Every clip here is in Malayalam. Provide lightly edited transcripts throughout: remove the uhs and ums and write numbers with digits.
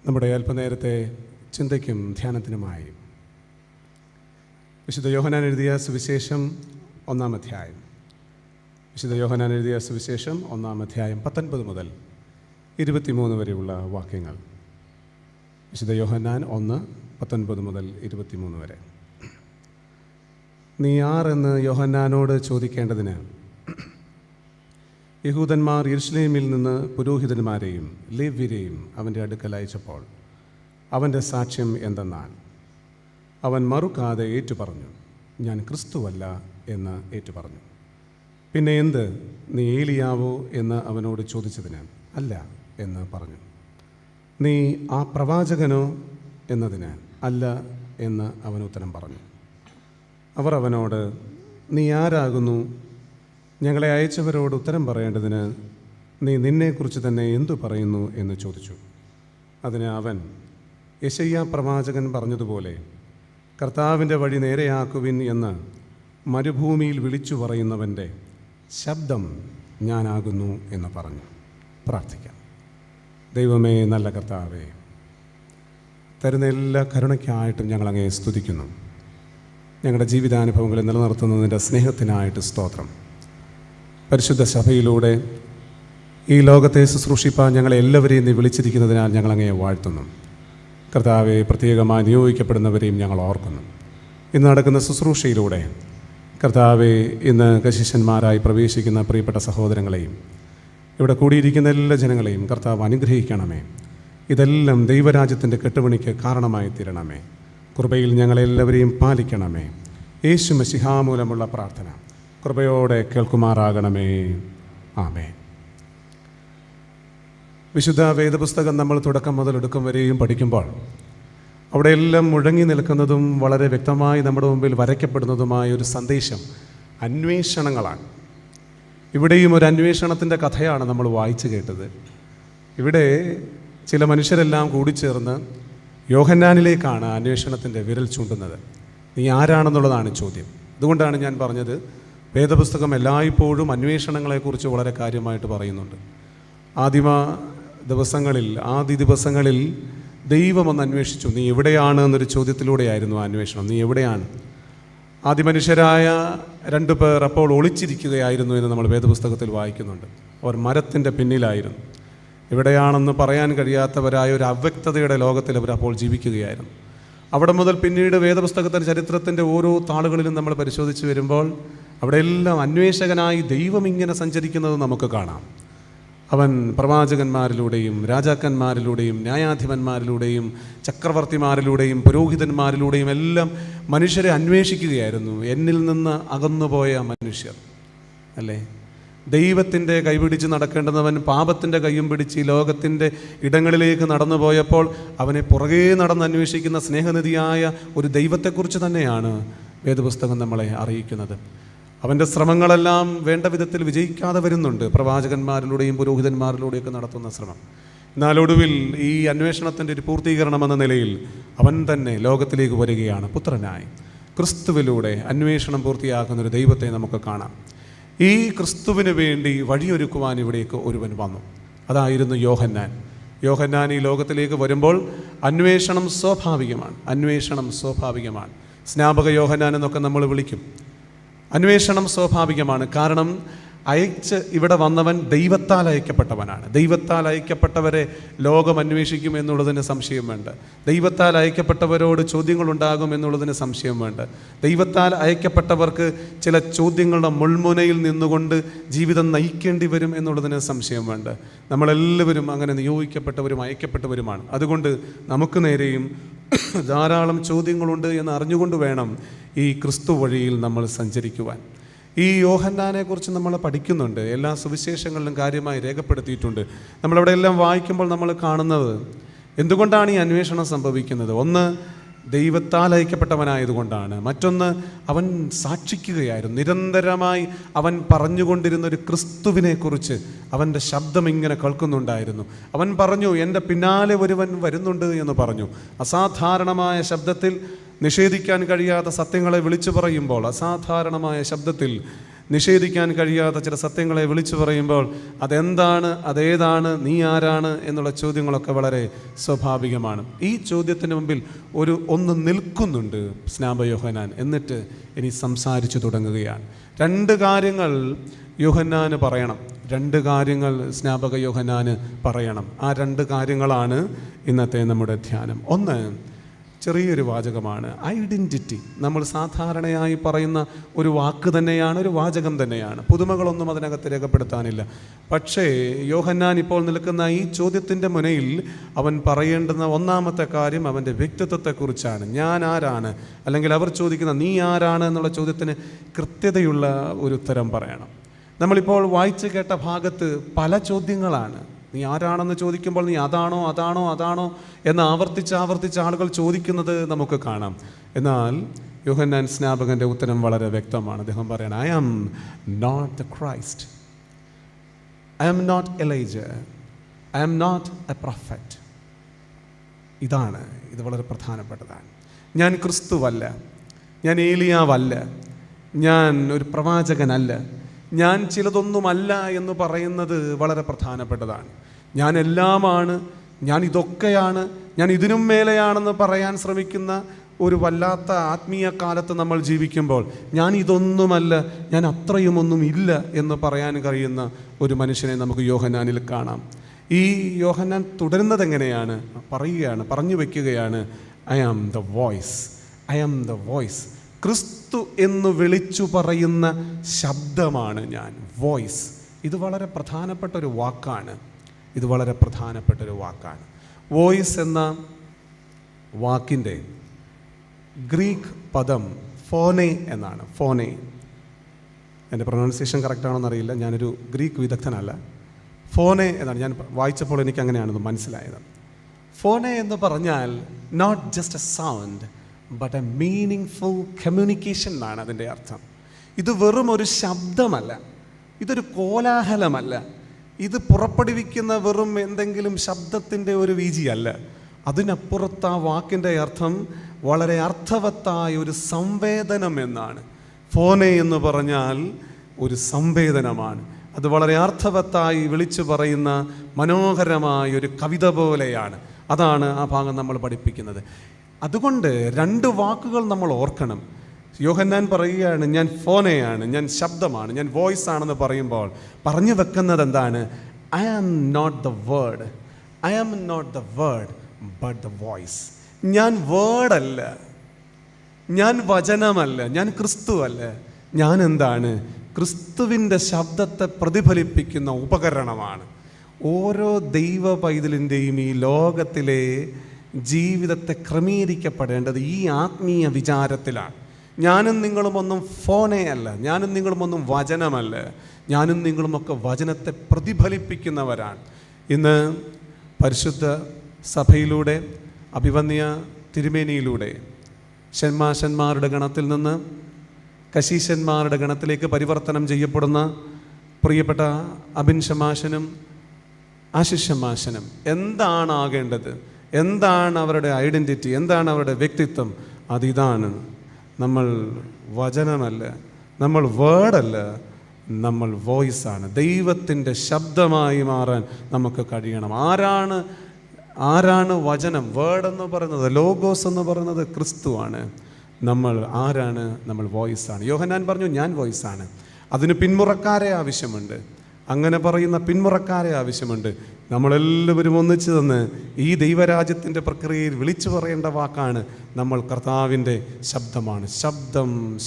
നമ്മുടെ അല്പനേരത്തെ ചിന്തയ്ക്കും ധ്യാനത്തിനുമായി വിശുദ്ധ യോഹന്നാൻ എഴുതിയ സുവിശേഷം 1-ാം അധ്യായം. വിശുദ്ധ യോഹന്നാൻ എഴുതിയ സുവിശേഷം 1-ാം അധ്യായം 19 മുതൽ 23 വരെയുള്ള വാക്യങ്ങൾ. വിശുദ്ധ യോഹന്നാൻ 1:19 മുതൽ 23 വരെ. നീ ആരെന്ന് യോഹന്നാനോട് ചോദിക്കേണ്ടതിന് യഹൂദന്മാർ യെരുശലേമിൽ നിന്ന് പുരോഹിതന്മാരെയും ലേവ്യരെയും അവൻ്റെ അടുക്കൽ അയച്ചപ്പോൾ അവൻ്റെ സാക്ഷ്യം എന്തെന്നാൽ അവൻ മറുക്കാതെ ഏറ്റുപറഞ്ഞു, ഞാൻ ക്രിസ്തുവല്ല എന്ന് ഏറ്റുപറഞ്ഞു. പിന്നെ എന്ത്, നീ ഏലിയാവോ എന്ന് അവനോട് ചോദിച്ചതിന് അല്ല എന്ന് പറഞ്ഞു. നീ ആ പ്രവാചകനോ എന്നതിന് അല്ല എന്ന് അവൻ ഉത്തരം പറഞ്ഞു. അവർ അവനോട്, നീ ആരാകുന്നു? ഞങ്ങളെ അയച്ചവരോട് ഉത്തരം പറയേണ്ടതിന് നീ നിന്നെക്കുറിച്ച് തന്നെ എന്തു പറയുന്നു എന്ന് ചോദിച്ചു. അതിന് അവൻ, യെശയ്യാ പ്രവാചകൻ പറഞ്ഞതുപോലെ കർത്താവിൻ്റെ വഴി നേരെയാക്കുവിൻ എന്ന് മരുഭൂമിയിൽ വിളിച്ചു പറയുന്നവൻ്റെ ശബ്ദം ഞാനാകുന്നു എന്ന് പറഞ്ഞു. പ്രാർത്ഥിക്കാം. ദൈവമേ, നല്ല കർത്താവേ, തരുന്ന എല്ലാ കരുണയ്ക്കായിട്ടും ഞങ്ങളങ്ങേ സ്തുതിക്കുന്നു. ഞങ്ങളുടെ ജീവിതാനുഭവങ്ങളെ നിലനിർത്തുന്നതിൻ്റെ സ്നേഹത്തിനായിട്ട് സ്തോത്രം. പരിശുദ്ധ സഭയിലൂടെ ഈ ലോകത്തെ ശുശ്രൂഷിപ്പാൻ ഞങ്ങളെ എല്ലാവരെയും നീ വിളിച്ചിരിക്കുന്നതിനാൽ ഞങ്ങളങ്ങയെ വാഴ്ത്തുന്നു. കർത്താവെ, പ്രത്യേകമായി നിയോഗിക്കപ്പെടുന്നവരെയും ഞങ്ങൾ ഓർക്കുന്നു. ഇന്ന് നടക്കുന്ന ശുശ്രൂഷയിലൂടെ കർത്താവെ, ഇന്ന് കശിഷ്യന്മാരായി പ്രവേശിക്കുന്ന പ്രിയപ്പെട്ട സഹോദരങ്ങളെയും ഇവിടെ കൂടിയിരിക്കുന്ന എല്ലാ ജനങ്ങളെയും കർത്താവ് അനുഗ്രഹിക്കണമേ. ഇതെല്ലാം ദൈവരാജ്യത്തിൻ്റെ കെട്ടുപണിക്ക് കാരണമായി തീരണമേ. കൃപയിൽ ഞങ്ങളെല്ലാവരെയും പാലിക്കണമേ. യേശു മശിഹാ മൂലമുള്ള പ്രാർത്ഥന കൃപയോടെ കേൾക്കുമാറാകണമേ. ആമേൻ. വിശുദ്ധ വേദപുസ്തകം നമ്മൾ തുടക്കം മുതൽ ഒടുക്കം വരെയും പഠിക്കുമ്പോൾ അവിടെയെല്ലാം മുഴങ്ങി നിൽക്കുന്നതും വളരെ വ്യക്തമായി നമ്മുടെ മുമ്പിൽ വരയ്ക്കപ്പെടുന്നതുമായ ഒരു സന്ദേശം അന്വേഷണങ്ങളാണ്. ഇവിടെയും ഒരു അന്വേഷണത്തിൻ്റെ കഥയാണ് നമ്മൾ വായിച്ചു കേട്ടത്. ഇവിടെ ചില മനുഷ്യരെല്ലാം കൂടിച്ചേർന്ന് യോഹന്നാനിലേക്കാണ് അന്വേഷണത്തിൻ്റെ വിരൽ ചൂണ്ടുന്നത്. നീ ആരാണെന്നുള്ളതാണ് ചോദ്യം. അതുകൊണ്ടാണ് ഞാൻ പറഞ്ഞത്, വേദപുസ്തകം എല്ലായ്പ്പോഴും അന്വേഷണങ്ങളെക്കുറിച്ച് വളരെ കാര്യമായിട്ട് പറയുന്നുണ്ട്. ആദ്യ ദിവസങ്ങളിൽ ദൈവമൊന്ന് അന്വേഷിച്ചു. നീ എവിടെയാണ് എന്നൊരു ചോദ്യത്തിലൂടെയായിരുന്നു ആ അന്വേഷണം. നീ എവിടെയാണ്? ആദ്യ മനുഷ്യരായ 2 പേർ അപ്പോൾ ഒളിച്ചിരിക്കുകയായിരുന്നു എന്ന് നമ്മൾ വേദപുസ്തകത്തിൽ വായിക്കുന്നുണ്ട്. അവർ മരത്തിൻ്റെ പിന്നിലായിരുന്നു. എവിടെയാണെന്ന് പറയാൻ കഴിയാത്തവരായ ഒരു അവ്യക്തതയുടെ ലോകത്തിൽ അവർ അപ്പോൾ ജീവിക്കുകയായിരുന്നു. അവിടെ മുതൽ പിന്നീട് വേദപുസ്തകത്തിൻ്റെ ചരിത്രത്തിൻ്റെ ഓരോ താളുകളിലും നമ്മൾ പരിശോധിച്ച് വരുമ്പോൾ അവിടെയെല്ലാം അന്വേഷകനായി ദൈവം ഇങ്ങനെ സഞ്ചരിക്കുന്നത് നമുക്ക് കാണാം. അവൻ പ്രവാചകന്മാരിലൂടെയും രാജാക്കന്മാരിലൂടെയും ന്യായാധിപന്മാരിലൂടെയും ചക്രവർത്തിമാരിലൂടെയും പുരോഹിതന്മാരിലൂടെയും എല്ലാം മനുഷ്യരെ അന്വേഷിക്കുകയായിരുന്നു. എന്നിൽ നിന്ന് അകന്നുപോയ മനുഷ്യർ അല്ലേ? ദൈവത്തിൻ്റെ കൈപിടിച്ച് നടക്കേണ്ടുന്നവൻ പാപത്തിൻ്റെ കൈയും പിടിച്ച് ഈ ലോകത്തിൻ്റെ ഇടങ്ങളിലേക്ക് നടന്നു പോയപ്പോൾ അവനെ പുറകെ നടന്ന് അന്വേഷിക്കുന്ന സ്നേഹനിധിയായ ഒരു ദൈവത്തെക്കുറിച്ച് തന്നെയാണ് വേദപുസ്തകം നമ്മളെ അറിയിക്കുന്നത്. അവൻ്റെ ശ്രമങ്ങളെല്ലാം വേണ്ട വിധത്തിൽ വിജയിക്കാതെ വരുന്നുണ്ട്. പ്രവാചകന്മാരിലൂടെയും പുരോഹിതന്മാരിലൂടെയൊക്കെ നടത്തുന്ന ശ്രമം. എന്നാൽ ഒടുവിൽ ഈ അന്വേഷണത്തിൻ്റെ ഒരു പൂർത്തീകരണം എന്ന നിലയിൽ അവൻ തന്നെ ലോകത്തിലേക്ക് വരികയാണ്. പുത്രനായി ക്രിസ്തുവിലൂടെ അന്വേഷണം പൂർത്തിയാക്കുന്നൊരു ദൈവത്തെ നമുക്ക് കാണാം. ഈ ക്രിസ്തുവിന് വേണ്ടി വഴിയൊരുക്കുവാൻ ഇവിടേക്ക് ഒരുവൻ വന്നു. അതായിരുന്നു യോഹന്നാൻ. യോഹന്നാൻ ഈ ലോകത്തിലേക്ക് വരുമ്പോൾ അന്വേഷണം സ്വാഭാവികമാണ്. സ്നാപക യോഹന്നാൻ എന്നൊക്കെ നമ്മൾ വിളിക്കും. അന്വേഷണം സ്വാഭാവികമാണ്. കാരണം ഇവിടെ വന്നവൻ ദൈവത്താൽ അയക്കപ്പെട്ടവനാണ്. ദൈവത്താൽ അയക്കപ്പെട്ടവരെ ലോകം അന്വേഷിക്കും എന്നുള്ളതിന് സംശയം വേണ്ട. ദൈവത്താൽ അയക്കപ്പെട്ടവരോട് ചോദ്യങ്ങളുണ്ടാകും എന്നുള്ളതിന് സംശയം വേണ്ട. ദൈവത്താൽ അയക്കപ്പെട്ടവർക്ക് ചില ചോദ്യങ്ങളുടെ മുൾമുനയിൽ നിന്നുകൊണ്ട് ജീവിതം നയിക്കേണ്ടി വരും എന്നുള്ളതിന് സംശയം വേണ്ട. നമ്മളെല്ലാവരും അങ്ങനെ നിയോഗിക്കപ്പെട്ടവരും അയക്കപ്പെട്ടവരുമാണ്. അതുകൊണ്ട് നമുക്ക് നേരെയും ധാരാളം ചോദ്യങ്ങളുണ്ട് എന്ന് അറിഞ്ഞുകൊണ്ട് വേണം ഈ ക്രിസ്തു വഴിയിൽ നമ്മൾ സഞ്ചരിക്കുവാൻ. ഈ യോഹന്നാനെ കുറിച്ച് നമ്മൾ പഠിക്കുന്നുണ്ട്. എല്ലാ സുവിശേഷങ്ങളിലും കാര്യമായി രേഖപ്പെടുത്തിയിട്ടുണ്ട്. നമ്മളവിടെ എല്ലാം വായിക്കുമ്പോൾ നമ്മൾ കാണുന്നത് എന്തുകൊണ്ടാണ് ഈ അന്വേഷണം സംഭവിക്കുന്നത്. ഒന്ന്, ദൈവത്താൽ അയക്കപ്പെട്ടവനായതുകൊണ്ടാണ്. മറ്റൊന്ന്, അവൻ സാക്ഷിക്കുകയായിരുന്നു. നിരന്തരമായി അവൻ പറഞ്ഞുകൊണ്ടിരുന്നൊരു ക്രിസ്തുവിനെക്കുറിച്ച് അവൻ്റെ ശബ്ദം ഇങ്ങനെ കേൾക്കുന്നുണ്ടായിരുന്നു. അവൻ പറഞ്ഞു, എൻ്റെ പിന്നാലെ ഒരുവൻ വരുന്നുണ്ട് എന്ന് പറഞ്ഞു. അസാധാരണമായ ശബ്ദത്തിൽ, നിഷേധിക്കാൻ കഴിയാത്ത സത്യങ്ങളെ വിളിച്ചു പറയുമ്പോൾ അസാധാരണമായ ശബ്ദത്തിൽ നിഷേധിക്കാൻ കഴിയാത്ത ചില സത്യങ്ങളെ വിളിച്ചു പറയുമ്പോൾ അതെന്താണ്, അതേതാണ്, നീ ആരാണ് എന്നുള്ള ചോദ്യങ്ങളൊക്കെ വളരെ സ്വാഭാവികമാണ്. ഈ ചോദ്യത്തിന് മുമ്പിൽ ഒന്ന് നിൽക്കുന്നുണ്ട് സ്നാപക യോഹന്നാൻ. എന്നിട്ട് ഇനി സംസാരിച്ചു തുടങ്ങുകയാണ്. 2 കാര്യങ്ങൾ യോഹന്നാന് പറയണം. 2 കാര്യങ്ങൾ സ്നാപക യോഹന്നാന് പറയണം. ആ 2 കാര്യങ്ങളാണ് ഇന്നത്തെ നമ്മുടെ ധ്യാനം. ഒന്ന് ചെറിയൊരു വാചകമാണ്, ഐഡൻറ്റിറ്റി. നമ്മൾ സാധാരണയായി പറയുന്ന ഒരു വാക്ക് തന്നെയാണ്, ഒരു വാചകം തന്നെയാണ്. പുതുമകളൊന്നും അതിനകത്ത് രേഖപ്പെടുത്താനില്ല. പക്ഷേ യോഹന്നാൻ ഇപ്പോൾ നിൽക്കുന്ന ഈ ചോദ്യത്തിൻ്റെ മുനയിൽ അവൻ പറയേണ്ടുന്ന ഒന്നാമത്തെ കാര്യം അവൻ്റെ വ്യക്തിത്വത്തെക്കുറിച്ചാണ്. ഞാൻ ആരാണ്, അല്ലെങ്കിൽ അവർ ചോദിക്കുന്ന നീ ആരാണ് എന്നുള്ള ചോദ്യത്തിന് കൃത്യതയുള്ള ഒരു ഉത്തരം പറയണം. നമ്മളിപ്പോൾ വായിച്ചു കേട്ട ഭാഗത്ത് പല ചോദ്യങ്ങളാണ്. നീ ആരാണെന്ന് ചോദിക്കുമ്പോൾ നീ അതാണോ അതാണോ അതാണോ എന്ന് ആവർത്തിച്ച് ആളുകൾ ചോദിക്കുന്നത് നമുക്ക് കാണാം. എന്നാൽ യോഹന്നാൻ സ്നാപകൻ്റെ ഉത്തരം വളരെ വ്യക്തമാണ്. അദ്ദേഹം പറയണം, I am not the Christ, I am not Elijah, I am not a prophet. ഇത് വളരെ പ്രധാനപ്പെട്ടതാണ്. ഞാൻ ക്രിസ്തുവല്ല, ഞാൻ ഏലിയാവല്ല, ഞാൻ ഒരു പ്രവാചകനല്ല, ഞാൻ ചിലതൊന്നുമല്ല എന്ന് പറയുന്നത് വളരെ പ്രധാനപ്പെട്ടതാണ്. ഞാൻ എല്ലാമാണ്, ഞാൻ ഇതൊക്കെയാണ്, ഞാൻ ഇതിനും മേലെയാണെന്ന് പറയാൻ ശ്രമിക്കുന്ന ഒരു വല്ലാത്ത ആത്മീയ കാലത്ത് നമ്മൾ ജീവിക്കുമ്പോൾ ഞാൻ ഇതൊന്നുമല്ല, ഞാൻ അത്രയുമൊന്നും ഇല്ല എന്ന് പറയാൻ കഴിയുന്ന ഒരു മനുഷ്യനെ നമുക്ക് യോഹന്നാനിൽ കാണാം. ഈ യോഹന്നാൻ തുടരുന്നത് എങ്ങനെയാണ്? പറഞ്ഞു വയ്ക്കുകയാണ്, I am the voice, I am the voice. ക്രിസ്തു എന്ന് വിളിച്ചു പറയുന്ന ശബ്ദമാണ് ഞാൻ, വോയിസ്. ഇത് വളരെ പ്രധാനപ്പെട്ട ഒരു വാക്കാണ്. വോയിസ് എന്ന വാക്കിൻ്റെ ഗ്രീക്ക് പദം ഫോനെ എന്നാണ്. ഫോനെ, എൻ്റെ പ്രൊനൗൺസിയേഷൻ കറക്റ്റാണെന്ന് അറിയില്ല, ഞാനൊരു ഗ്രീക്ക് വിദഗ്ധനല്ല. ഫോനെ എന്നാണ്, ഞാൻ വായിച്ചപ്പോൾ എനിക്ക് അങ്ങനെയാണെന്ന് മനസ്സിലായത്. ഫോനെ എന്ന് പറഞ്ഞാൽ not just a sound but a meaningful communication എന്നാണ് അതിൻ്റെ അർത്ഥം. ഇത് വെറും ഒരു ശബ്ദമല്ല, ഇതൊരു കോലാഹലമല്ല, ഇത് പുറപ്പെടുവിക്കുന്ന വെറും എന്തെങ്കിലും ശബ്ദത്തിൻ്റെ ഒരു വീചിയല്ല. അതിനപ്പുറത്ത് ആ വാക്കിൻ്റെ അർത്ഥം വളരെ അർത്ഥവത്തായ ഒരു സംവേദനം എന്നാണ്. ഫോനെ എന്ന് പറഞ്ഞാൽ ഒരു സംവേദനമാണ്. അത് വളരെ അർത്ഥവത്തായി വിളിച്ചു പറയുന്ന മനോഹരമായ ഒരു കവിത പോലെയാണ്. അതാണ് ആ ഭാഗം നമ്മൾ പഠിപ്പിക്കുന്നത്. അതുകൊണ്ട് 2 വാക്കുകൾ നമ്മൾ ഓർക്കണം. യോഹന്നാൻ പറയുകയാണ്, ഞാൻ ഫോനെയാണ്, ഞാൻ ശബ്ദമാണ്, ഞാൻ വോയിസ് ആണെന്ന് പറയുമ്പോൾ പറഞ്ഞു വെക്കുന്നത് എന്താണ്? I am not the word, I am not the word but the voice. ഞാൻ വേർഡല്ല, ഞാൻ വചനമല്ല, ഞാൻ ക്രിസ്തുവല്ല. ഞാൻ എന്താണ്? ക്രിസ്തുവിൻ്റെ ശബ്ദത്തെ പ്രതിഫലിപ്പിക്കുന്ന ഉപകരണമാണ്. ഓരോ ദൈവ പൈതലിൻ്റെയും ഈ ലോകത്തിലെ ജീവിതത്തെ ക്രമീകരിക്കപ്പെടേണ്ടത് ഈ ആത്മീയ വിചാരത്തിലാണ്. ഞാനും നിങ്ങളുമൊന്നും ഫോനെയല്ല, ഞാനും നിങ്ങളുമൊന്നും വചനമല്ല, ഞാനും നിങ്ങളുമൊക്കെ വചനത്തെ പ്രതിഫലിപ്പിക്കുന്നവരാണ്. ഇന്ന് പരിശുദ്ധ സഭയിലൂടെ, അഭിവന്യ തിരുമേനിയിലൂടെ ഷന്മാരുടെ ഗണത്തിൽ നിന്ന് കശീശന്മാരുടെ ഗണത്തിലേക്ക് പരിവർത്തനം ചെയ്യപ്പെടുന്ന പ്രിയപ്പെട്ട അബിൻ ഷമാശനും ആശിഷ് ഷമാശനും എന്താണ് ആകേണ്ടത്? എന്താണ് അവരുടെ ഐഡൻറ്റിറ്റി? എന്താണ് അവരുടെ വ്യക്തിത്വം? അതിതാണ്, നമ്മൾ വചനമല്ല, നമ്മൾ വേർഡല്ല, നമ്മൾ വോയിസാണ്. ദൈവത്തിൻ്റെ ശബ്ദമായി മാറാൻ നമുക്ക് കഴിയണം. ആരാണ് വചനം? വേർഡ് എന്ന് പറയുന്നത്, ലോഗോസ് എന്ന് പറയുന്നത് ക്രിസ്തുവാണ്. നമ്മൾ ആരാണ്? നമ്മൾ വോയിസാണ്. യോഹന്നാൻ പറഞ്ഞു, ഞാൻ വോയിസാണ്. അതിന് പിന്മുറക്കാരെ ആവശ്യമുണ്ട്. അങ്ങനെ പറയുന്ന പിന്മുറക്കാരെ ആവശ്യമുണ്ട്. നമ്മളെല്ലാവരും ഒന്നിച്ചു തന്ന് ഈ ദൈവരാജ്യത്തിൻ്റെ പ്രക്രിയയിൽ വിളിച്ചു പറയേണ്ട വാക്കാണ്, നമ്മൾ കർത്താവിൻ്റെ ശബ്ദമാണ്.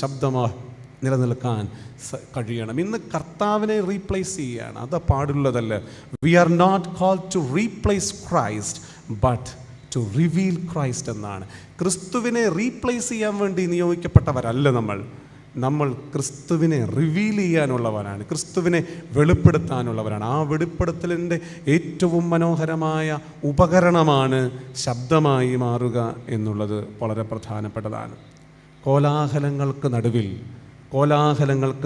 ശബ്ദമായി നിലനിൽക്കാൻ കഴിയണം. ഇന്ന് കർത്താവിനെ റീപ്ലേസ് ചെയ്യുകയാണ്. അത് പാടുള്ളതല്ല. We are not called to replace Christ but to reveal Christ എന്നാണ്. ക്രിസ്തുവിനെ റീപ്ലേസ് ചെയ്യാൻ വേണ്ടി നിയോഗിക്കപ്പെട്ടവരല്ല നമ്മൾ ക്രിസ്തുവിനെ റിവീൽ ചെയ്യാനുള്ളവരാണ്, ക്രിസ്തുവിനെ വെളിപ്പെടുത്താനുള്ളവരാണ്. ആ വെളിപ്പെടുത്തലിൻ്റെ ഏറ്റവും മനോഹരമായ ഉപകരണമാണ് ശബ്ദമായി മാറുക എന്നുള്ളത്. വളരെ പ്രധാനപ്പെട്ടതാണ്. കോലാഹലങ്ങൾക്ക്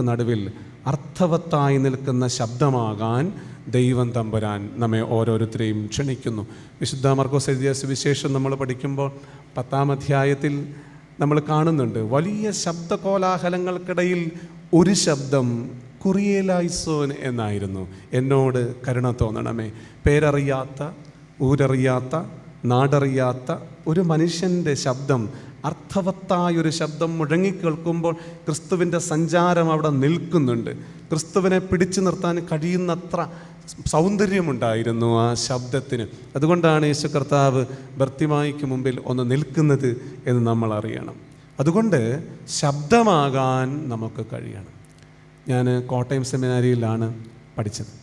നടുവിൽ അർത്ഥവത്തായി നിൽക്കുന്ന ശബ്ദമാകാൻ ദൈവം തമ്പുരാൻ നമ്മെ ഓരോരുത്തരെയും ക്ഷണിക്കുന്നു. വിശുദ്ധ മർക്കോസ് എഴുതിയ സുവിശേഷം നമ്മൾ പഠിക്കുമ്പോൾ 10-ാം അധ്യായത്തിൽ നമ്മൾ കാണുന്നുണ്ട്. വലിയ ശബ്ദകോലാഹലങ്ങൾക്കിടയിൽ ഒരു ശബ്ദം കുറിയേലായിസോൻ എന്നായിരുന്നു. എന്നോട് കരുണ തോന്നണമേ. പേരറിയാത്ത, ഊരറിയാത്ത, നാടറിയാത്ത ഒരു മനുഷ്യൻ്റെ ശബ്ദം, അർത്ഥവത്തായൊരു ശബ്ദം മുഴങ്ങിക്കേൾക്കുമ്പോൾ ക്രിസ്തുവിൻ്റെ സഞ്ചാരം അവിടെ നിൽക്കുന്നുണ്ട്. ക്രിസ്തുവിനെ പിടിച്ചു നിർത്താൻ കഴിയുന്നത്ര സൗന്ദര്യമുണ്ടായിരുന്നു ആ ശബ്ദത്തിന്. അതുകൊണ്ടാണ് യേശു കർത്താവ് ബർത്തിമായിക്ക് മുമ്പിൽ ഒന്ന് നിൽക്കുന്നത് എന്ന് നമ്മൾ അറിയണം. അതുകൊണ്ട് ശബ്ദമാകാൻ നമുക്ക് കഴിയണം. ഞാൻ കോട്ടയം സെമിനാരിയിലാണ് പഠിച്ചത്.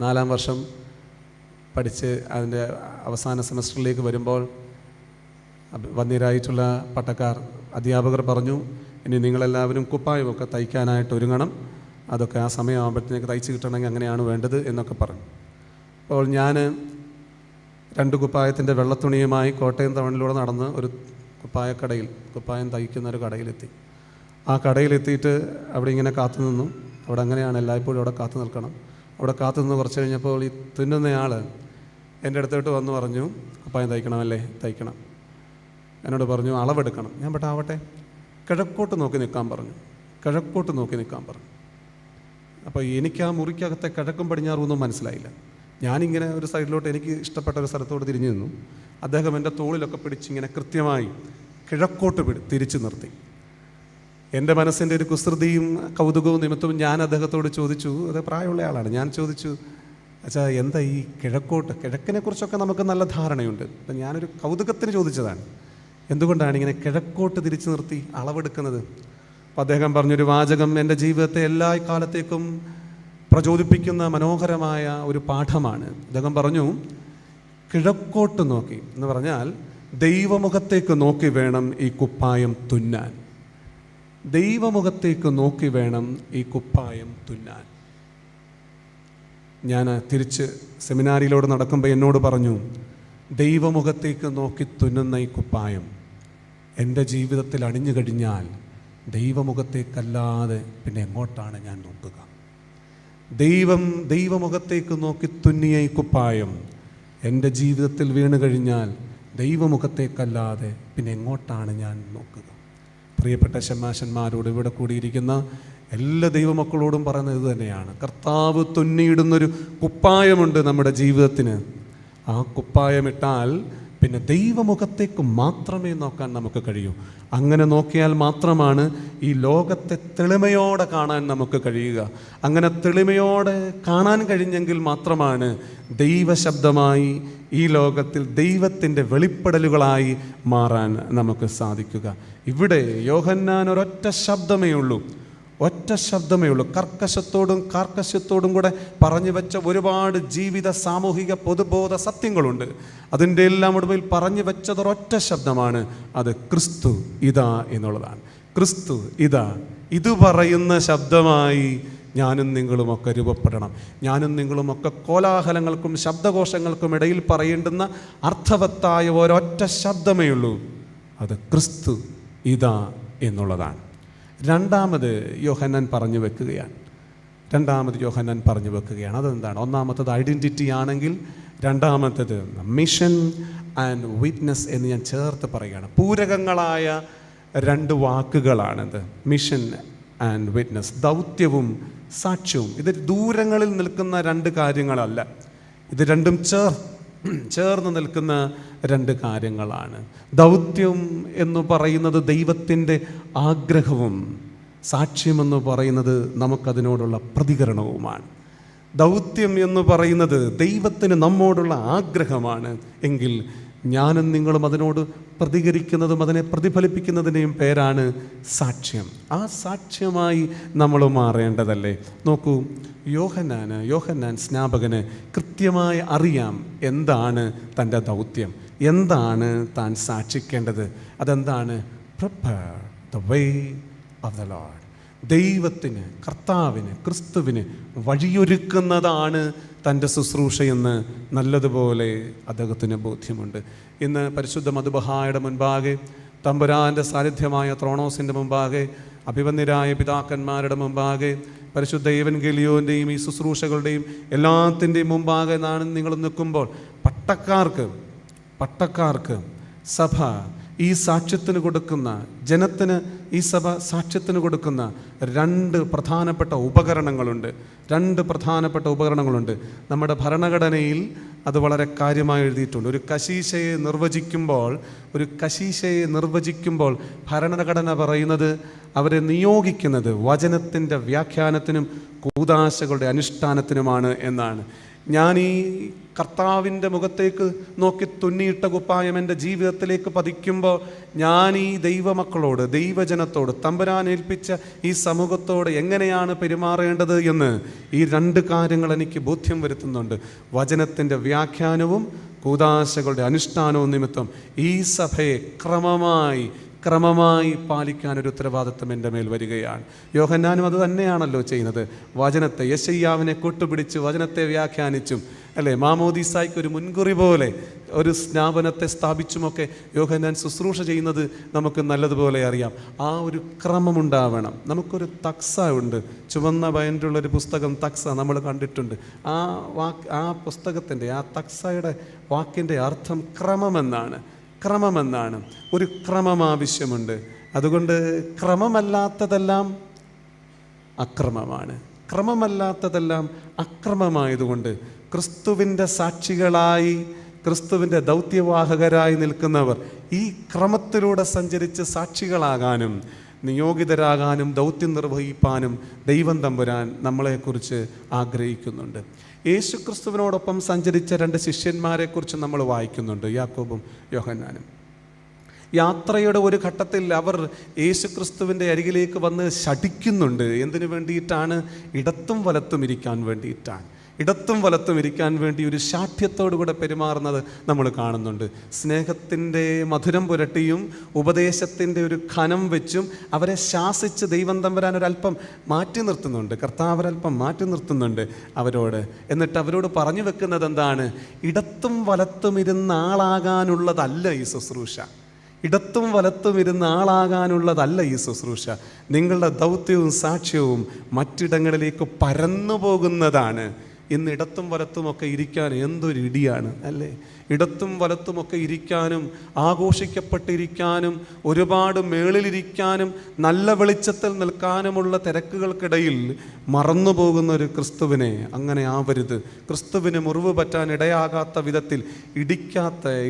4-ാം വർഷം പഠിച്ച് അതിൻ്റെ അവസാന സെമസ്റ്ററിലേക്ക് വരുമ്പോൾ വന്നിരായിട്ടുള്ള പട്ടക്കാർ അധ്യാപകർ പറഞ്ഞു, ഇനി നിങ്ങളെല്ലാവരും കുപ്പായമൊക്കെ തയ്ക്കാനായിട്ട് ഒരുങ്ങണം, അതൊക്കെ ആ സമയമാകുമ്പോഴത്തേക്ക് തയ്ച്ച് കിട്ടണമെങ്കിൽ അങ്ങനെയാണ് വേണ്ടത് എന്നൊക്കെ പറഞ്ഞു. അപ്പോൾ ഞാൻ 2 കുപ്പായത്തിൻ്റെ വെള്ളത്തുണിയുമായി കോട്ടയം ടൗണിലൂടെ നടന്ന് ഒരു കുപ്പായം തയ്ക്കുന്ന ഒരു കടയിലെത്തി. ആ കടയിലെത്തിയിട്ട് അവിടെ ഇങ്ങനെ കാത്തു നിന്നു. അവിടെ അങ്ങനെയാണ്, എല്ലായ്പ്പോഴും അവിടെ കാത്തു നിൽക്കണം. അവിടെ കാത്തു നിന്ന് കുറച്ച് കഴിഞ്ഞപ്പോൾ ഈ തുന്നുന്നയാൾ എൻ്റെ അടുത്തോട്ട് വന്ന് പറഞ്ഞു, കുപ്പായം തയ്ക്കണമല്ലേ? തയ്ക്കണം. എന്നോട് പറഞ്ഞു അളവെടുക്കണം. ഞാൻ ആവട്ടെ. കിഴക്കോട്ട് നോക്കി നിൽക്കാൻ പറഞ്ഞു. കിഴക്കോട്ട് നോക്കി നിൽക്കാൻ പറഞ്ഞു. അപ്പോൾ എനിക്ക് ആ മുറിക്കകത്തെ കിഴക്കും പടിഞ്ഞാറും ഒന്നും മനസ്സിലായില്ല. ഞാനിങ്ങനെ ഒരു സൈഡിലോട്ട് എനിക്ക് ഇഷ്ടപ്പെട്ട ഒരു സ്ഥലത്തോട്ട് തിരിഞ്ഞു നിന്നു. അദ്ദേഹം എൻ്റെ തോളിലൊക്കെ പിടിച്ചിങ്ങനെ കൃത്യമായി കിഴക്കോട്ട് തിരിച്ചു നിർത്തി. എൻ്റെ മനസ്സിൻ്റെ ഒരു കുസൃതിയും കൗതുകവും നിമിത്തവും ഞാൻ അദ്ദേഹത്തോട് ചോദിച്ചു, അത് പ്രായമുള്ള ആളാണ്, ഞാൻ ചോദിച്ചു, അച്ഛാ എന്താ ഈ കിഴക്കിനെക്കുറിച്ചൊക്കെ നമുക്ക് നല്ല ധാരണയുണ്ട്. അപ്പം ഞാനൊരു കൗതുകത്തിന് ചോദിച്ചതാണ്, എന്തുകൊണ്ടാണ് ഇങ്ങനെ കിഴക്കോട്ട് തിരിച്ചു നിർത്തി അളവെടുക്കുന്നത്? അപ്പം അദ്ദേഹം പറഞ്ഞൊരു വാചകം എൻ്റെ ജീവിതത്തെ എല്ലാ കാലത്തേക്കും പ്രചോദിപ്പിക്കുന്ന മനോഹരമായ ഒരു പാഠമാണ്. അദ്ദേഹം പറഞ്ഞു, കിഴക്കോട്ട് നോക്കി എന്ന് പറഞ്ഞാൽ ദൈവമുഖത്തേക്ക് നോക്കി വേണം ഈ കുപ്പായം തുന്നാൻ. ദൈവമുഖത്തേക്ക് നോക്കി വേണം ഈ കുപ്പായം തുന്നാൻ. ഞാൻ തിരിച്ച് സെമിനാരിയിലൂടെ നടക്കുമ്പോൾ എന്നോട് പറഞ്ഞു, ദൈവമുഖത്തേക്ക് നോക്കി തുന്നുന്ന ഈ കുപ്പായം എൻ്റെ ജീവിതത്തിൽ അണിഞ്ഞു കഴിഞ്ഞാൽ ദൈവമുഖത്തേക്കല്ലാതെ പിന്നെ എങ്ങോട്ടാണ് ഞാൻ നോക്കുക? ദൈവമുഖത്തേക്ക് നോക്കി തുന്നിയ ഈ കുപ്പായം എൻ്റെ ജീവിതത്തിൽ വീണ് കഴിഞ്ഞാൽ ദൈവമുഖത്തേക്കല്ലാതെ പിന്നെ എങ്ങോട്ടാണ് ഞാൻ നോക്കുക? പ്രിയപ്പെട്ട ശമാശന്മാരോട് ഇവിടെ കൂടിയിരിക്കുന്ന എല്ലാ ദൈവമക്കളോടും പറയുന്നത് ഇത് തന്നെയാണ്. കർത്താവ് തുന്നിയിടുന്നൊരു കുപ്പായമുണ്ട് നമ്മുടെ ജീവിതത്തിന്. ആ കുപ്പായമിട്ടാൽ പിന്നെ ദൈവമുഖത്തേക്ക് മാത്രമേ നോക്കാൻ നമുക്ക് കഴിയൂ. അങ്ങനെ നോക്കിയാൽ മാത്രമാണ് ഈ ലോകത്തെ തെളിമയോടെ കാണാൻ നമുക്ക് കഴിയുക. അങ്ങനെ തെളിമയോടെ കാണാൻ കഴിഞ്ഞെങ്കിൽ മാത്രമാണ് ദൈവശബ്ദമായി ഈ ലോകത്തിൽ ദൈവത്തിൻ്റെ വെളിപ്പെടലുകളായി മാറാൻ നമുക്ക് സാധിക്കുക. ഇവിടെ യോഹന്നാൻ ഒരൊറ്റ ശബ്ദമേ ഉള്ളൂ. കാർക്കശ്യത്തോടും കൂടെ പറഞ്ഞു വെച്ച ഒരുപാട് ജീവിത, സാമൂഹിക, പൊതുബോധ സത്യങ്ങളുണ്ട്. അതിൻ്റെ എല്ലാം ഒടുവിൽ പറഞ്ഞു വെച്ചത് ഒരൊറ്റ ശബ്ദമാണ്. അത് ക്രിസ്തു ഇതാ എന്നുള്ളതാണ്. ക്രിസ്തു ഇതാ, ഇത് പറയുന്ന ശബ്ദമായി ഞാനും നിങ്ങളുമൊക്കെ രൂപപ്പെടണം. ഞാനും നിങ്ങളുമൊക്കെ കോലാഹലങ്ങൾക്കും ശബ്ദകോശങ്ങൾക്കും ഇടയിൽ പറയേണ്ടുന്ന അർത്ഥവത്തായ ഒരൊറ്റ ശബ്ദമേ ഉള്ളൂ. അത് ക്രിസ്തു ഇതാ എന്നുള്ളതാണ്. രണ്ടാമത് യോഹന്നാൻ പറഞ്ഞു വെക്കുകയാണ്. അതെന്താണ്? ഒന്നാമത്തത് ഐഡൻറ്റിറ്റി ആണെങ്കിൽ രണ്ടാമത്തത് മിഷൻ ആൻഡ് വിറ്റ്നസ് എന്ന് ഞാൻ ചേർത്ത് പറയുകയാണ്. പൂരകങ്ങളായ 2 വാക്കുകളാണിത്. മിഷൻ ആൻഡ് വിറ്റ്നസ്, ദൗത്യവും സാക്ഷ്യവും. ഇത് ദൂരങ്ങളിൽ നിൽക്കുന്ന 2 കാര്യങ്ങളല്ല. ഇത് രണ്ടും ചേർന്ന് നിൽക്കുന്ന 2 കാര്യങ്ങളാണ്. ദൗത്യം എന്ന് പറയുന്നത് ദൈവത്തിൻ്റെ ആഗ്രഹവും സാക്ഷ്യമെന്ന് പറയുന്നത് നമുക്കതിനോടുള്ള പ്രതികരണവുമാണ്. ദൗത്യം എന്ന് പറയുന്നത് ദൈവത്തിന് നമ്മോടുള്ള ആഗ്രഹമാണ് എങ്കിൽ ഞാനും നിങ്ങളും അതിനോട് പ്രതികരിക്കുന്നതും അതിനെ പ്രതിഫലിപ്പിക്കുന്നതിൻ്റെയും പേരാണ് സാക്ഷ്യം. ആ സാക്ഷ്യമായി നമ്മൾ മാറേണ്ടതല്ലേ? നോക്കൂ, യോഹന്നാൻ സ്നാപകന് കൃത്യമായി അറിയാം എന്താണ് തൻ്റെ ദൗത്യം, എന്താണ് താൻ സാക്ഷിക്കേണ്ടത്. അതെന്താണ്? Prepare the way of the Lord. ദൈവത്തിന്, കർത്താവിന്, ക്രിസ്തുവിന് വഴിയൊരുക്കുന്നതാണ് തൻ്റെ ശുശ്രൂഷയെന്ന് നല്ലതുപോലെ അദ്ദേഹത്തിന് ബോധ്യമുണ്ട്. ഇന്ന് പരിശുദ്ധ മധുബഹായുടെ മുൻപാകെ, തമ്പുരാൻ്റെ സാന്നിധ്യമായ ത്രോണോസിൻ്റെ മുമ്പാകെ, അഭിവന്യരായ പിതാക്കന്മാരുടെ മുമ്പാകെ, പരിശുദ്ധ ഏവൻഗേലിയോൻ്റെയും ഈ ശുശ്രൂഷകളുടെയും എല്ലാത്തിൻ്റെയും മുമ്പാകെ നിങ്ങൾ നിൽക്കുമ്പോൾ പട്ടക്കാർക്ക് സഭ ഈ സാക്ഷ്യത്തിന് കൊടുക്കുന്ന ജനത്തിന് ഈ സഭ സാക്ഷ്യത്തിന് കൊടുക്കുന്ന രണ്ട് പ്രധാനപ്പെട്ട ഉപകരണങ്ങളുണ്ട്. നമ്മുടെ ഭരണഘടനയിൽ അത് വളരെ കാര്യമായി എഴുതിയിട്ടുണ്ട്. ഒരു കശീശയെ നിർവചിക്കുമ്പോൾ ഭരണഘടന പറയുന്നത് അവരെ നിയോഗിക്കുന്നത് വചനത്തിൻ്റെ വ്യാഖ്യാനത്തിനും കൂദാശകളുടെ അനുഷ്ഠാനത്തിനുമാണ് എന്നാണ്. ഞാൻ ഈ കർത്താവിൻ്റെ മുഖത്തേക്ക് നോക്കി തുന്നിയിട്ട കുപ്പായം എൻ്റെ ജീവിതത്തിലേക്ക് പതിക്കുമ്പോൾ ഞാൻ ഈ ദൈവമക്കളോട്, ദൈവജനത്തോട്, തമ്പുരാൻ ഏൽപ്പിച്ച ഈ സമൂഹത്തോട് എങ്ങനെയാണ് പെരുമാറേണ്ടത് എന്ന് ഈ രണ്ട് കാര്യങ്ങൾ എനിക്ക് ബോധ്യം വരുത്തുന്നുണ്ട്. വചനത്തിൻ്റെ വ്യാഖ്യാനവും കൂദാശകളുടെ അനുഷ്ഠാനവും നിമിത്തം ഈ സഭയെ ക്രമമായി പാലിക്കാനൊരു ഉത്തരവാദിത്വം എൻ്റെ മേൽ വരികയാണ്. യോഹന്നാനും അത് തന്നെയാണല്ലോ ചെയ്യുന്നത്. വചനത്തെ, യെശയ്യാവിനെ കൂട്ടുപിടിച്ച് വചനത്തെ വ്യാഖ്യാനിച്ചും അല്ലേ, മാമോദീസായ്ക്ക് ഒരു മുൻകുറി പോലെ ഒരു സ്നാപനത്തെ സ്ഥാപിച്ചുമൊക്കെ യോഹന്നാൻ ശുശ്രൂഷ ചെയ്യുന്നത് നമുക്ക് നല്ലതുപോലെ അറിയാം. ആ ഒരു ക്രമമുണ്ടാവണം. നമുക്കൊരു തക്സ ഉണ്ട്, ചുവന്ന ബയൻഡുള്ളൊരു പുസ്തകം തക്സ നമ്മൾ കണ്ടിട്ടുണ്ട്. ആ പുസ്തകത്തിൻ്റെ, ആ തക്സയുടെ വാക്കിൻ്റെ അർത്ഥം ക്രമമെന്നാണ്. ഒരു ക്രമം ആവശ്യമുണ്ട്. അതുകൊണ്ട് ക്രമമല്ലാത്തതെല്ലാം അക്രമമായതുകൊണ്ട് ക്രിസ്തുവിൻ്റെ സാക്ഷികളായി, ക്രിസ്തുവിൻ്റെ ദൗത്യവാഹകരായി നിൽക്കുന്നവർ ഈ ക്രമത്തിലൂടെ സഞ്ചരിച്ച് സാക്ഷികളാകാനും നിയോഗിതരാകാനും ദൗത്യം നിർവഹിപ്പാനും ദൈവം തമ്പുരാൻ നമ്മളെക്കുറിച്ച് ആഗ്രഹിക്കുന്നുണ്ട്. യേശുക്രിസ്തുവിനോടൊപ്പം സഞ്ചരിച്ച രണ്ട് ശിഷ്യന്മാരെക്കുറിച്ച് നമ്മൾ വായിക്കുന്നുണ്ട്, യാക്കോബും യോഹന്നാനും. യാത്രയുടെ ഒരു ഘട്ടത്തിൽ അവർ യേശുക്രിസ്തുവിൻ്റെ അരികിലേക്ക് വന്ന് ശഠിക്കുന്നുണ്ട്. എന്തിനു വേണ്ടിയിട്ടാണ്? ഇടത്തും വലത്തും ഇരിക്കാൻ വേണ്ടി ഒരു ശാഠ്യത്തോടുകൂടെ പെരുമാറുന്നത് നമ്മൾ കാണുന്നുണ്ട്. സ്നേഹത്തിൻ്റെ മധുരം പുരട്ടിയും ഉപദേശത്തിൻ്റെ ഒരു ഖനം വെച്ചും അവരെ ശാസിച്ച് ദൈവം തമ്പുരാൻ ഒരല്പം മാറ്റി നിർത്തുന്നുണ്ട്. കർത്താവ് ഒരല്പം മാറ്റി നിർത്തുന്നുണ്ട് അവരോട്. എന്നിട്ട് അവരോട് പറഞ്ഞു വെക്കുന്നത് എന്താണ്? ഇടത്തും വലത്തും ഇരുന്ന ആളാകാനുള്ളതല്ല ഈ ശുശ്രൂഷ. നിങ്ങളുടെ ദൗത്യവും സാക്ഷ്യവും മറ്റിടങ്ങളിലേക്ക് പരന്നു പോകുന്നതാണ്. ഇന്ന് ഇടത്തും വലത്തുമൊക്കെ ഇരിക്കാൻ എന്തൊരു ഇടിയാണ് അല്ലേ? ഇടത്തും വലത്തുമൊക്കെ ഇരിക്കാനും ആഘോഷിക്കപ്പെട്ടിരിക്കാനും ഒരുപാട് മേളിലിരിക്കാനും നല്ല വെളിച്ചത്തിൽ നിൽക്കാനുമുള്ള തിരക്കുകൾക്കിടയിൽ മറന്നു പോകുന്ന ഒരു ക്രിസ്തുവിനെ അങ്ങനെ ആവരുത്. ക്രിസ്തുവിന് മുറിവ് പറ്റാൻ ഇടയാകാത്ത വിധത്തിൽ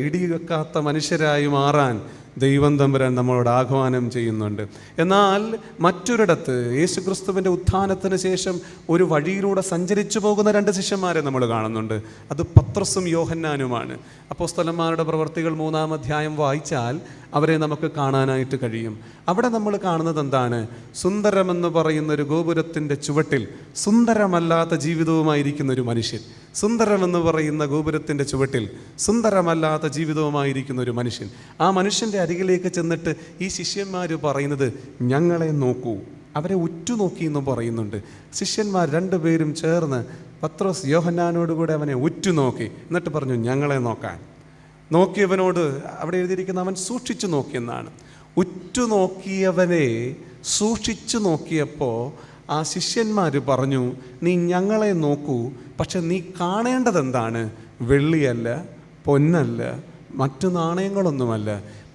ഇടിവെക്കാത്ത മനുഷ്യരായി മാറാൻ ദൈവം തമ്പുരാൻ നമ്മളോട് ആഹ്വാനം ചെയ്യുന്നുണ്ട്. എന്നാൽ മറ്റൊരിടത്ത് യേശുക്രിസ്തുവിൻ്റെ ഉത്ഥാനത്തിന് ശേഷം ഒരു വഴിയിലൂടെ സഞ്ചരിച്ചു പോകുന്ന രണ്ട് ശിഷ്യന്മാരെ നമ്മൾ കാണുന്നുണ്ട്. അത് പത്രോസും യോഹന്നാനുമാണ്. അപ്പോസ്തലന്മാരുടെ പ്രവൃത്തികൾ 3-ാം അധ്യായം വായിച്ചാൽ അവരെ നമുക്ക് കാണാനായിട്ട് കഴിയും. അവിടെ നമ്മൾ കാണുന്നത് എന്താണ്? സുന്ദരമെന്ന് പറയുന്ന ഒരു ഗോപുരത്തിൻ്റെ ചുവട്ടിൽ സുന്ദരമല്ലാത്ത ജീവിതവുമായിരിക്കുന്ന ഒരു മനുഷ്യൻ. സുന്ദരമെന്ന് പറയുന്ന ഗോപുരത്തിൻ്റെ ചുവട്ടിൽ സുന്ദരമല്ലാത്ത ജീവിതവുമായിരിക്കുന്ന ഒരു മനുഷ്യൻ. ആ മനുഷ്യൻ്റെ അരികിലേക്ക് ചെന്നിട്ട് ഈ ശിഷ്യന്മാർ പറയുന്നത്, ഞങ്ങളെ നോക്കൂ. അവരെ ഉറ്റുനോക്കി എന്ന് പറയുന്നുണ്ട്. ശിഷ്യന്മാർ രണ്ടുപേരും ചേർന്ന് പത്രോസ് യോഹന്നാനോടുകൂടെ അവനെ ഉറ്റുനോക്കി. എന്നിട്ട് പറഞ്ഞു, ഞങ്ങളെ നോക്കാൻ. നോക്കിയവനോട് അവിടെ എഴുതിയിരിക്കുന്ന അവൻ സൂക്ഷിച്ചു നോക്കിയെന്നാണ്. ഉറ്റുനോക്കിയവനെ സൂക്ഷിച്ചു നോക്കിയപ്പോൾ ആ ശിഷ്യന്മാർ പറഞ്ഞു, നീ ഞങ്ങളെ നോക്കൂ, പക്ഷെ നീ കാണേണ്ടത് എന്താണ്? വെള്ളിയല്ല, പൊന്നല്ല, മറ്റു നാണയങ്ങളൊന്നുമല്ല.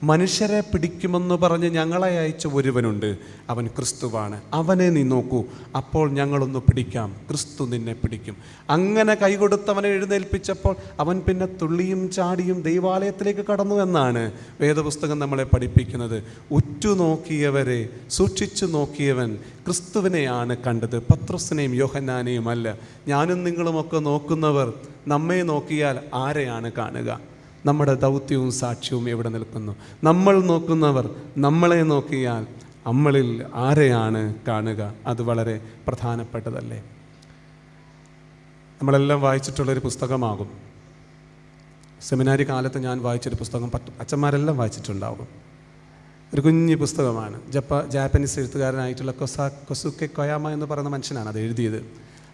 മനുഷ്യരെ പിടിക്കുമെന്ന് പറഞ്ഞ് ഞങ്ങളെ അയച്ച ഒരുവനുണ്ട്, അവൻ ക്രിസ്തുവാണ്. അവനെ നീ നോക്കൂ, അപ്പോൾ ഞങ്ങളൊന്ന് പിടിക്കാം, ക്രിസ്തു നിന്നെ പിടിക്കും. അങ്ങനെ കൈകൊടുത്തവനെ എഴുന്നേൽപ്പിച്ചപ്പോൾ അവൻ പിന്നെ തുള്ളിയും ചാടിയും ദൈവാലയത്തിലേക്ക് കടന്നു എന്നാണ് വേദപുസ്തകം നമ്മളെ പഠിപ്പിക്കുന്നത്. ഉറ്റുനോക്കിയവരെ സൂക്ഷിച്ചു നോക്കിയവൻ ക്രിസ്തുവിനെയാണ് കണ്ടത്, പത്രോസിനെയും യോഹന്നാനെയും അല്ല. ഞാനും നിങ്ങളുമൊക്കെ നോക്കുന്നവർ നമ്മെ നോക്കിയാൽ ആരെയാണ് കാണുക? നമ്മുടെ ദൗത്യവും സാക്ഷ്യവും എവിടെ നിൽക്കുന്നു? നമ്മൾ നോക്കുന്നവർ നമ്മളെ നോക്കിയാൽ നമ്മളിൽ ആരെയാണ് കാണുക? അത് വളരെ പ്രധാനപ്പെട്ടതല്ലേ? നമ്മളെല്ലാം വായിച്ചിട്ടുള്ളൊരു പുസ്തകമാകും. സെമിനാരി കാലത്ത് ഞാൻ വായിച്ചൊരു പുസ്തകം അച്ഛന്മാരെല്ലാം വായിച്ചിട്ടുണ്ടാകും. ഒരു കുഞ്ഞു പുസ്തകമാണ്. ജാപ്പനീസ് എഴുത്തുകാരനായിട്ടുള്ള കൊസുക്കെ കൊയാമ എന്ന് പറയുന്ന മനുഷ്യനാണ് അത് എഴുതിയത്.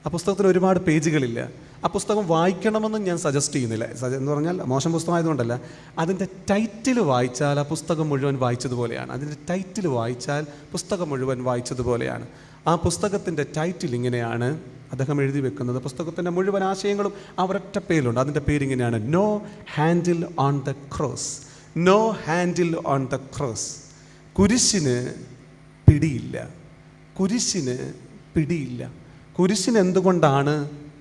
ആ പുസ്തകത്തിന് ഒരുപാട് പേജുകളില്ല. ആ പുസ്തകം വായിക്കണമെന്ന് ഞാൻ സജസ്റ്റ് ചെയ്യുന്നില്ല. എന്ന് പറഞ്ഞാൽ മോശം പുസ്തകമായതുകൊണ്ടല്ല, അതിൻ്റെ ടൈറ്റിൽ വായിച്ചാൽ ആ പുസ്തകം മുഴുവൻ വായിച്ചതുപോലെയാണ്. അതിൻ്റെ ടൈറ്റിൽ വായിച്ചാൽ പുസ്തകം മുഴുവൻ വായിച്ചതുപോലെയാണ്. ആ പുസ്തകത്തിൻ്റെ ടൈറ്റിൽ ഇങ്ങനെയാണ് അദ്ദേഹം എഴുതി വെക്കുന്നത്. പുസ്തകത്തിൻ്റെ മുഴുവൻ ആശയങ്ങളും ആ ഒരൊറ്റ പേരിലുണ്ട്. അതിൻ്റെ പേരിങ്ങനെയാണ്, no handle on the cross. No handle on the cross. കുരിശിന് പിടിയില്ല. കുരിശിന് പിടിയില്ല. കുരിശിന് എന്തുകൊണ്ടാണ്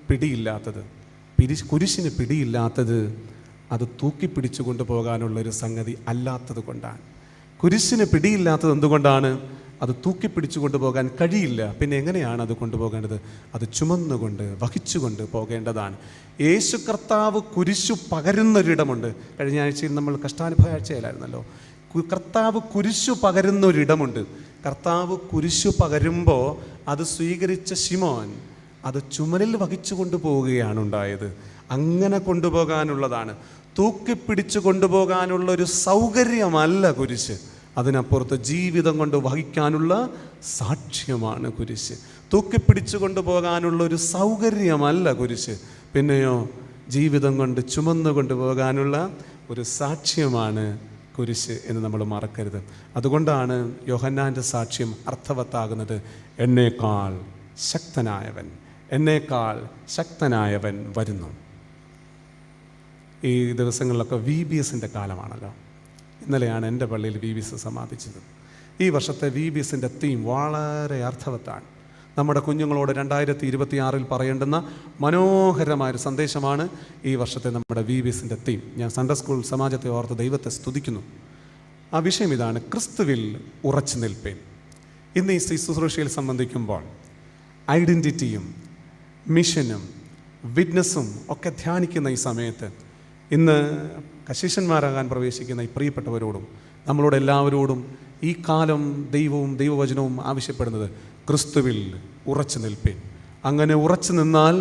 പിടിയില്ലാത്തത്? കുരിശിന് പിടിയില്ലാത്തത് അത് തൂക്കിപ്പിടിച്ചു കൊണ്ടുപോകാനുള്ളൊരു സംഗതി അല്ലാത്തത് കൊണ്ടാണ്. കുരിശിന് പിടിയില്ലാത്തത് എന്തുകൊണ്ടാണ്? അത് തൂക്കിപ്പിടിച്ചു കൊണ്ടുപോകാൻ കഴിയില്ല. പിന്നെ എങ്ങനെയാണ് അത് കൊണ്ടുപോകേണ്ടത്? അത് ചുമന്നുകൊണ്ട് വഹിച്ചുകൊണ്ട് പോകേണ്ടതാണ്. യേശു കർത്താവ് കുരിശു പകരുന്നൊരിടമുണ്ട്. കഴിഞ്ഞ ആഴ്ചയിൽ നമ്മൾ കഷ്ടാനുഭവ ആഴ്ചയിലായിരുന്നല്ലോ. കർത്താവ് കുരിശു പകരുന്നൊരിടമുണ്ട്. കർത്താവ് കുരിശു പകരുമ്പോൾ അത് സ്വീകരിച്ച ശിമോൻ അത് ചുമലിൽ വഹിച്ചു കൊണ്ടുപോവുകയാണ് ഉണ്ടായത്. അങ്ങനെ കൊണ്ടുപോകാനുള്ളതാണ്. തൂക്കിപ്പിടിച്ചു കൊണ്ടുപോകാനുള്ളൊരു സൗകര്യമല്ല കുരിശ്. അതിനപ്പുറത്ത് ജീവിതം കൊണ്ട് വഹിക്കാനുള്ള സാക്ഷ്യമാണ് കുരിശ്. തൂക്കിപ്പിടിച്ചു കൊണ്ടുപോകാനുള്ള ഒരു സൗകര്യമല്ല കുരിശ്. പിന്നെയോ ജീവിതം കൊണ്ട് ചുമന്നു കൊണ്ടുപോകാനുള്ള ഒരു സാക്ഷ്യമാണ് കുരിശ് എന്ന് നമ്മൾ മറക്കരുത്. അതുകൊണ്ടാണ് യോഹന്നാൻ്റെ സാക്ഷ്യം അർത്ഥവത്താകുന്നത്. എന്നേക്കാൾ ശക്തനായവൻ, എന്നേക്കാൾ ശക്തനായവൻ വരുന്നു. ഈ ദിവസങ്ങളിലൊക്കെ VBSൻ്റെ കാലമാണല്ലോ. ഇന്നലെയാണ് എൻ്റെ പള്ളിയിൽ VBS സമാപിച്ചത്. ഈ വർഷത്തെ VBSൻ്റെ തീം വളരെ അർത്ഥവത്താണ്. നമ്മുടെ കുഞ്ഞുങ്ങളോട് 2026 പറയേണ്ടുന്ന മനോഹരമായൊരു സന്ദേശമാണ് ഈ വർഷത്തെ നമ്മുടെ VBSൻ്റെ തീം. ഞാൻ സൺഡേ സ്കൂൾ സമാജത്തെ ഓർത്ത് ദൈവത്തെ സ്തുതിക്കുന്നു. ആ വിഷയം ഇതാണ്: ക്രിസ്തുവിൽ ഉറച്ചു നിൽപ്പേൻ. ഇന്ന് ഈ ശുശ്രൂഷയിൽ സംബന്ധിക്കുമ്പോൾ ഐഡൻറ്റിറ്റിയും മിഷനും വിറ്റ്നസ്സും ഒക്കെ ധ്യാനിക്കുന്ന ഈ സമയത്ത് ഇന്ന് കശീശന്മാരാകാൻ പ്രവേശിക്കുന്ന ഈ പ്രിയപ്പെട്ടവരോടും നമ്മളോട് എല്ലാവരോടും ഈ കാലം ദൈവവും ദൈവവചനവും ആവശ്യപ്പെടുന്നത് ക്രിസ്തുവിൽ ഉറച്ചു നിൽപ്പേൻ. അങ്ങനെ ഉറച്ചു നിന്നാൽ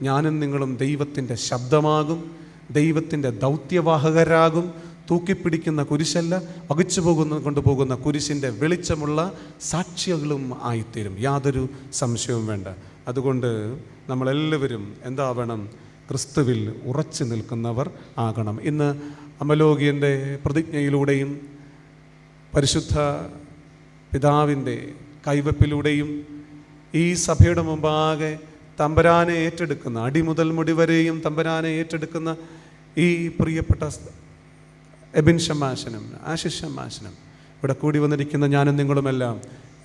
ഞാനും നിങ്ങളും ദൈവത്തിൻ്റെ ശബ്ദമാകും, ദൈവത്തിൻ്റെ ദൗത്യവാഹകരാകും. തൂക്കിപ്പിടിക്കുന്ന കുരിശല്ല, വഹിച്ചു കൊണ്ടുപോകുന്ന കുരിശിൻ്റെ വെളിച്ചമുള്ള സാക്ഷികളും ആയിത്തീരും. യാതൊരു സംശയവും വേണ്ട. അതുകൊണ്ട് നമ്മളെല്ലാവരും എന്താവണം? ക്രിസ്തുവിൽ ഉറച്ചു നിൽക്കുന്നവർ ആകണം. ഇന്ന് അമലോകിയൻ്റെ പ്രതിജ്ഞയിലൂടെയും പരിശുദ്ധ പിതാവിൻ്റെ കൈവപ്പിലൂടെയും ഈ സഭയുടെ മുമ്പാകെ തമ്പുരാനെ ഏറ്റെടുക്കുന്ന, അടി മുതൽ മുടി വരെയും തമ്പുരാനെ ഏറ്റെടുക്കുന്ന ഈ പ്രിയപ്പെട്ട എബിൻ ഷമാശനും ആശിഷ് ഷമാശനും ഇവിടെ കൂടി വന്നിരിക്കുന്ന ഞാനും നിങ്ങളുമെല്ലാം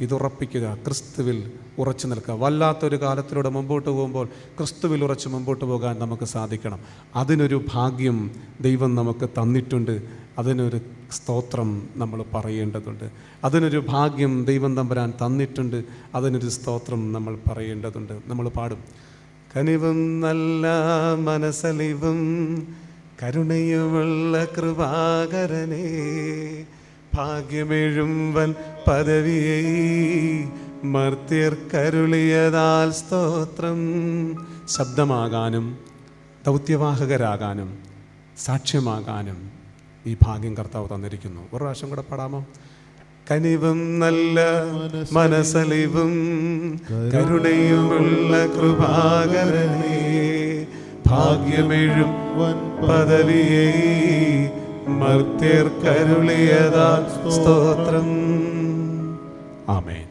ഇതുറപ്പിക്കുക, ക്രിസ്തുവിൽ ഉറച്ചു നിൽക്കുക. വല്ലാത്തൊരു കാലത്തിലൂടെ മുമ്പോട്ട് പോകുമ്പോൾ ക്രിസ്തുവിൽ ഉറച്ച് മുമ്പോട്ട് പോകാൻ നമുക്ക് സാധിക്കണം. അതിനൊരു ഭാഗ്യം ദൈവം നമുക്ക് തന്നിട്ടുണ്ട്. അതിനൊരു സ്തോത്രം നമ്മൾ പറയേണ്ടതുണ്ട്. അതിനൊരു ഭാഗ്യം ദൈവം തമ്പുരാൻ തന്നിട്ടുണ്ട്. അതിനൊരു സ്തോത്രം നമ്മൾ പറയേണ്ടതുണ്ട്. നമ്മൾ പാടും: കനിവും നല്ല മനസ്സലിവും കരുണയുമുള്ള കൃപാകരനേ, ഭാഗ്യമെഴുമ്പൻ പദവിയെ മർത്യർക്കരുളിയതാൽ സ്തോത്രം. ശബ്ദമാകാനും ദൗത്യവാഹകരാകാനും സാക്ഷ്യമാകാനും ഈ ഭാഗ്യം കർത്താവ് തന്നിരിക്കുന്നു. ഒരു പ്രാവശ്യം കൂടെ പാടാമോ? കനിവും നല്ല മനസ്സലിവും കരുണയുമുള്ള കൃപാകരനേ, ഭാഗ്യമെഴും പദവിയെ മർത്യർക്കരുളിയതാൽ സ്തോത്രം. ആമേൻ.